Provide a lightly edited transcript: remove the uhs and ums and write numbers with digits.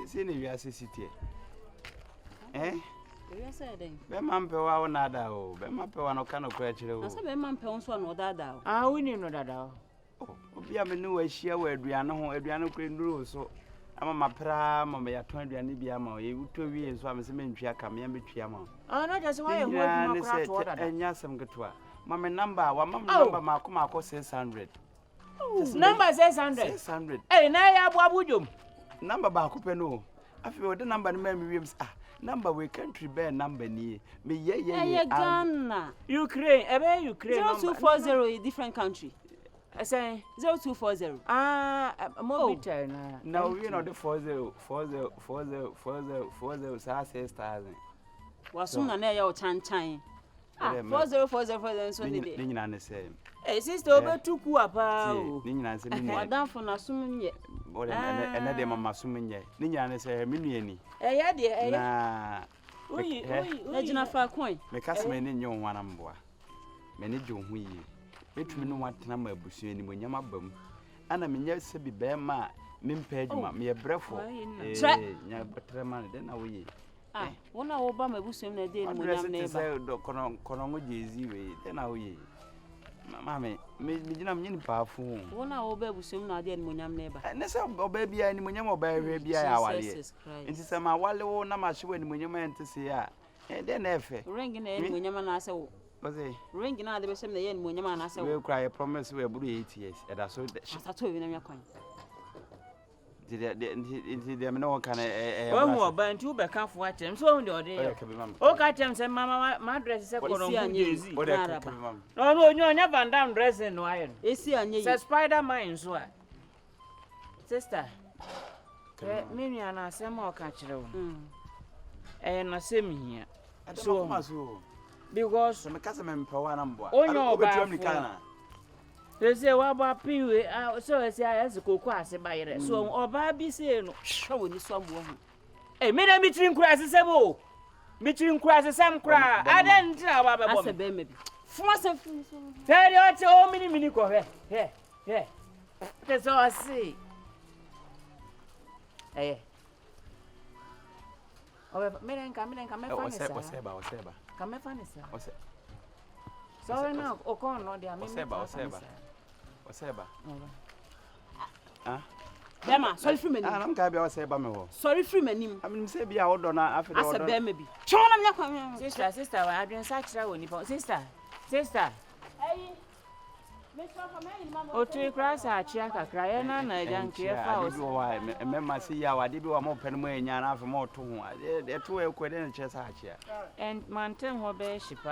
See, you are city. Eh? You said, Bemman Pewa or nada, oh, Bemman Pewa no canoe cratcher. I said, Bemman Pounds one or that. Ah, we knew that. Oh, be a new share where Adriano couldn't do so. I'm my pram, or may I 20 and Nibiamo, you 2 years, so I'm a cement come and be Chiamo. Oh, no, that's why I said, and yes, I'm good to her. Mamma number, one number, Marco 600. Number 600. 600. Hey, now I would you. Number Bacupeno. I feel the number memory. Number we country bear number near me. Yeah, Ghana. Ukraine, Ukraine. 0240 different country. I say 0240. Ah, more bitter. No, you know the 40 6,000. Was soon an air time. 4040 so Nina say. Eh, sister, over 2 kuapa. Nina say, Madame for Nasum yet. Another mamma swimming yet. Nina say, Miniani. Eh, yeah, dear. Nah, Legend of our coin. make us many young one amboa. Many John we. Which me no want number bussy any when yama bum. And I mean, yes, be bear ma, min paid me a breathful. Tremor, then away. Ah, one hour Obama Bussum a day when I'm neighbor. Corongo Jay, then away. Mammy, Midina Min powerful. 1 hour Bussum, not then when I'm neighbor. And that's how baby and when you're baby, I into some wallow number when you meant to see her. And then if ringing in when your man I said, was a ringing out the same day when your man I said, we'll cry a promise we're 8 years. And I saw that I told you in your coin. Did no kind of one more band to back off what him so on your day. Oh, catch him, say, Mamma, my dress is a good on you. No, no, never down dressing no iron. Is he on you? Spider Mines, what? Sister, maybe and I say more catch you. And I see me here. So, because some cousin for one number. Oh, no, they say, what about Pee? So I say, I have to go quite by it. So, or Barbie say, no, show this someone. A minute between crashes, between crashes, some cry. I didn't tell about a baby. Force of tell you how many minutes go here. That's all I see. Eh. Oh, men come in and come and say, come and find it. So now, Ocon, no, they are Seba. Ah, Bema, sorry for me. I'm going to say about me. Sorry for me. I mean, say, be out on after the baby. Chona, sister, I've been such a one. Sister. Hey, oh, 3 cries are Chiaka crying, and I don't care for why. Remember, see how I did do a more penway and after more 2. They're 2 quid in a chest. And Mountain Hobby ship.